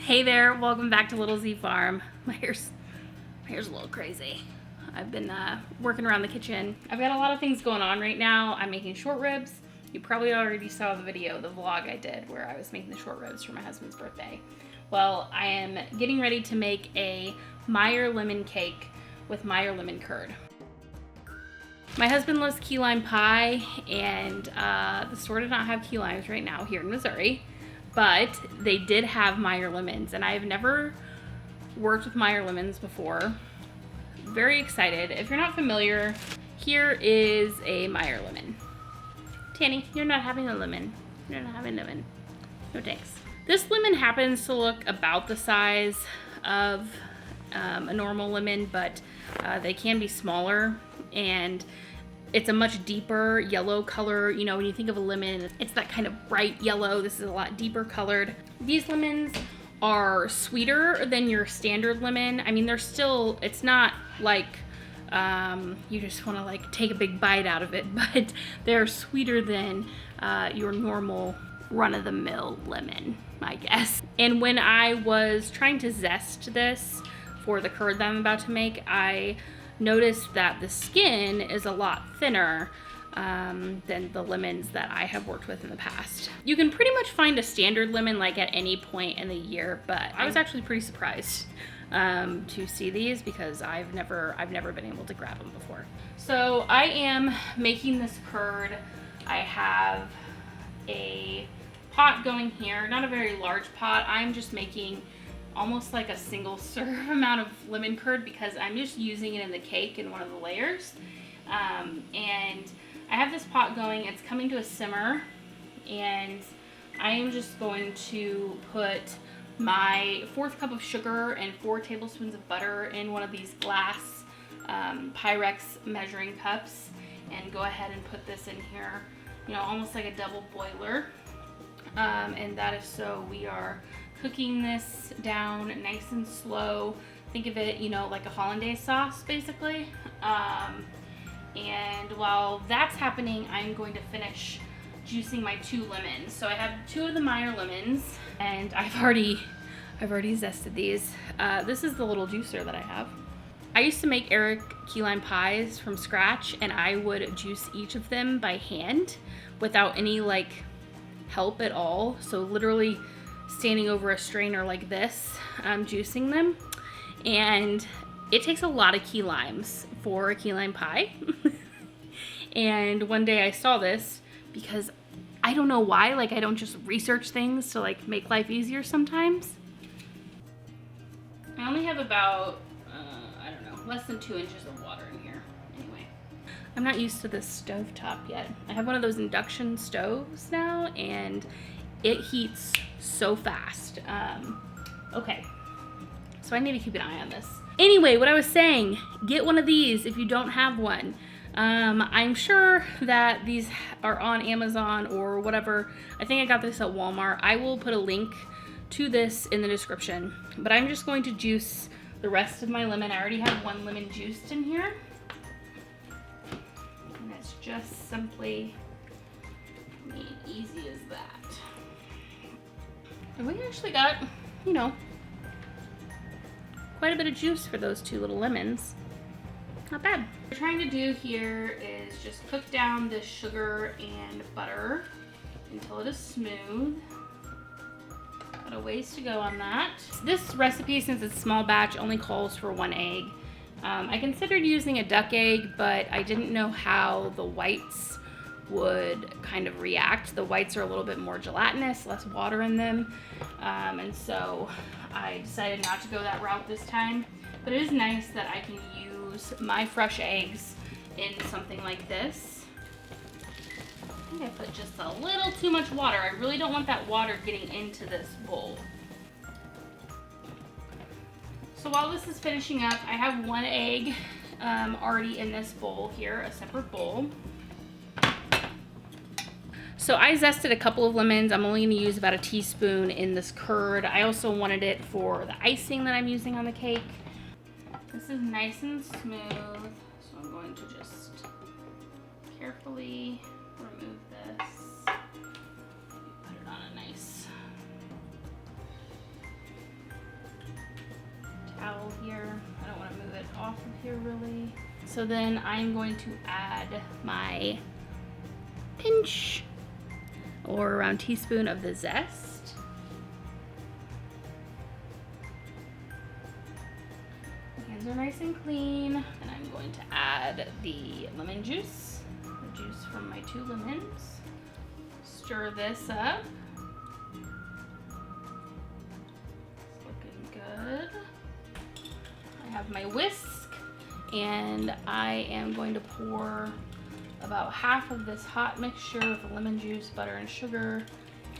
Hey there, welcome back to Little Z Farm. My hair's a little crazy. I've been working around the kitchen. I've got a lot of things going on right now. I'm making short ribs. You probably already saw the video, the vlog I did where I was making the short ribs for my husband's birthday. Well, I am getting ready to make a Meyer lemon cake with Meyer lemon curd. My husband loves key lime pie, and the store does not have key limes right now here in Missouri. But they did have Meyer lemons, and I've never worked with Meyer lemons before. Very excited. If you're not familiar, here is a Meyer lemon. Tanny, you're not having a lemon. You're not having a lemon. No thanks. This lemon happens to look about the size of a normal lemon, but they can be smaller, and it's a much deeper yellow color. You know, when you think of a lemon, it's that kind of bright yellow. This is a lot deeper colored. These lemons are sweeter than your standard lemon. I mean, they're still, it's not like you just want to like take a big bite out of it, but they're sweeter than your normal run-of-the-mill lemon, I guess. And when I was trying to zest this for the curd that I'm about to make, I noticed that the skin is a lot thinner than the lemons that I have worked with in the past. You can pretty much find a standard lemon like at any point in the year, but I was actually pretty surprised to see these because I've never been able to grab them before. So I am making this curd. I have a pot going here, not a very large pot. I'm just making almost like a single serve amount of lemon curd because I'm just using it in the cake in one of the layers. And I have this pot going, it's coming to a simmer, and I am just going to put my 4th cup of sugar and 4 tablespoons of butter in one of these glass Pyrex measuring cups, and go ahead and put this in here, you know, almost like a double boiler. And that is so we are cooking this down nice and slow. Think of it, you know, like a hollandaise sauce, basically. And while that's happening, I'm going to finish juicing my 2 lemons. So I have 2 of the Meyer lemons, and I've already zested these. This is the little juicer that I have. I used to make Eric key lime pies from scratch, and I would juice each of them by hand without any like help at all. So literally standing over a strainer like this, juicing them, and it takes a lot of key limes for a key lime pie. And one day I saw this because I don't know why, like I don't just research things to like make life easier sometimes. I only have about, I don't know, less than 2 inches of water in here. Anyway, I'm not used to this stovetop yet. I have one of those induction stoves now, and it heats so fast. Okay, so I need to keep an eye on this. Anyway, what I was saying, get one of these if you don't have one. I'm sure that these are on Amazon or whatever. I think I got this at Walmart. I will put a link to this in the description, but I'm just going to juice the rest of my lemon. I already have 1 lemon juiced in here, and it's just simply easy as that. And we actually got, you know, quite a bit of juice for those 2 little lemons. Not bad. What we're trying to do here is just cook down the sugar and butter until it is smooth. Got a ways to go on that. This recipe, since it's small batch, only calls for 1 egg. I considered using a duck egg, but I didn't know how the whites would kind of react. The whites are a little bit more gelatinous, less water in them, and so I decided not to go that route this time. But it is nice that I can use my fresh eggs in something like this. I think I put just a little too much water. I really don't want that water getting into this bowl. So while this is finishing up, I have 1 egg already in this bowl here, a separate bowl. So I zested a couple of lemons. I'm only going to use about a teaspoon in this curd. I also wanted it for the icing that I'm using on the cake. This is nice and smooth, so I'm going to just carefully remove this. Put it on a nice bottle here. I don't want to move it off of here really. So then I'm going to add my pinch or around teaspoon of the zest. My hands are nice and clean. And I'm going to add the lemon juice, the juice from my 2 lemons. Stir this up. It's looking good. I have my whisk, and I am going to pour about half of this hot mixture of lemon juice, butter, and sugar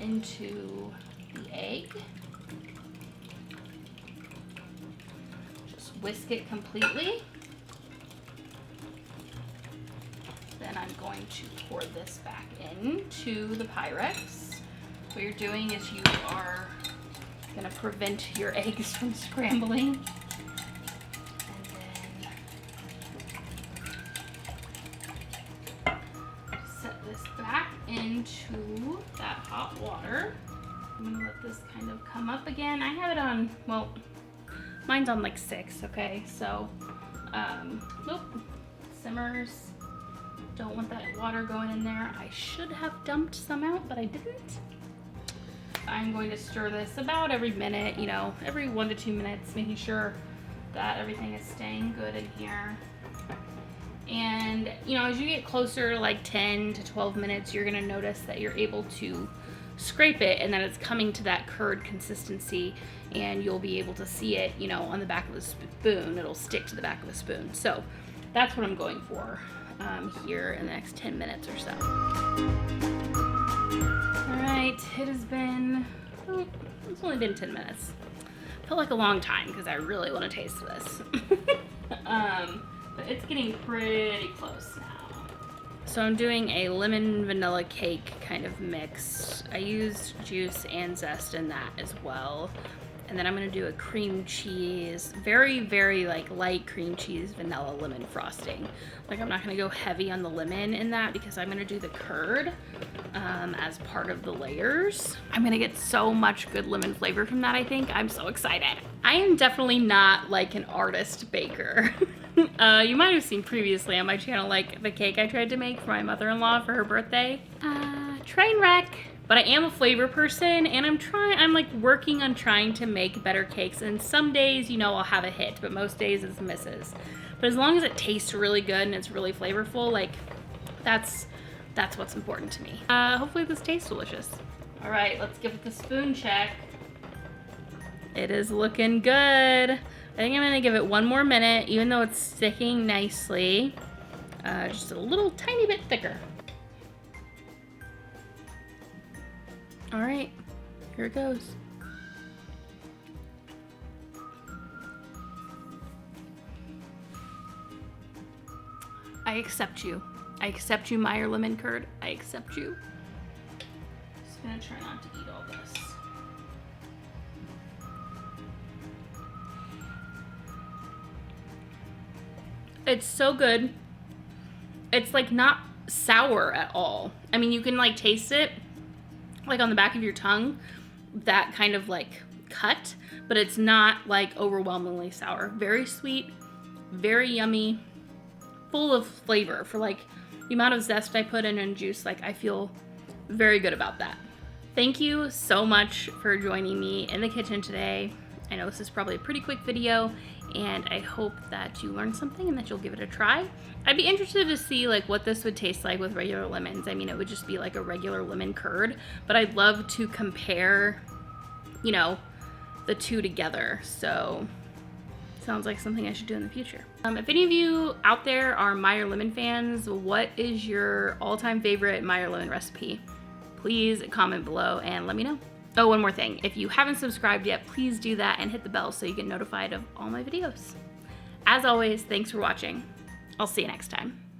into the egg. Just whisk it completely. Then I'm going to pour this back into the Pyrex. What you're doing is you are going to prevent your eggs from scrambling. Into that hot water. I'm gonna let this kind of come up again. I have it on, well, mine's on like 6, okay? So, nope, simmers. Don't want that water going in there. I should have dumped some out, but I didn't. I'm going to stir this about every minute, you know, every 1 to 2 minutes, making sure that everything is staying good in here. And, you know, as you get closer, like 10 to 12 minutes, you're going to notice that you're able to scrape it and that it's coming to that curd consistency, and you'll be able to see it, you know, on the back of the spoon. It'll stick to the back of the spoon. So that's what I'm going for here in the next 10 minutes or so. All right, it has been, oh, it's only been 10 minutes. Felt like a long time because I really want to taste this. But it's getting pretty close now. So I'm doing a lemon vanilla cake kind of mix. I used juice and zest in that as well. And then I'm gonna do a cream cheese, very, very like light cream cheese, vanilla lemon frosting. Like I'm not gonna go heavy on the lemon in that because I'm gonna do the curd as part of the layers. I'm gonna get so much good lemon flavor from that, I think. I'm so excited. I am definitely not like an artist baker. You might have seen previously on my channel, like the cake I tried to make for my mother-in-law for her birthday. Train wreck. But I am a flavor person, and I'm like working on trying to make better cakes. And some days, you know, I'll have a hit, but most days it's misses. But as long as it tastes really good and it's really flavorful, like that's what's important to me. Hopefully this tastes delicious. All right, let's give it the spoon check. It is looking good. I think I'm gonna give it 1 more minute, even though it's sticking nicely. Just a little tiny bit thicker. All right, here it goes. I accept you. I accept you, Meyer Lemon Curd. I accept you. Just gonna try not to eat all this. It's so good. It's like not sour at all. I mean, you can like taste it like on the back of your tongue, that kind of like cut, but it's not like overwhelmingly sour. Very sweet, very yummy, full of flavor for like the amount of zest I put in and juice. Like I feel very good about that. Thank you so much for joining me in the kitchen today. I know this is probably a pretty quick video, and I hope that you learned something and that you'll give it a try. I'd be interested to see like what this would taste like with regular lemons. I mean, it would just be like a regular lemon curd, but I'd love to compare, you know, the two together. So sounds like something I should do in the future. If any of you out there are Meyer Lemon fans, what is your all-time favorite Meyer Lemon recipe? Please comment below and let me know. Oh, one more thing. If you haven't subscribed yet, please do that and hit the bell so you get notified of all my videos. As always, thanks for watching. I'll see you next time.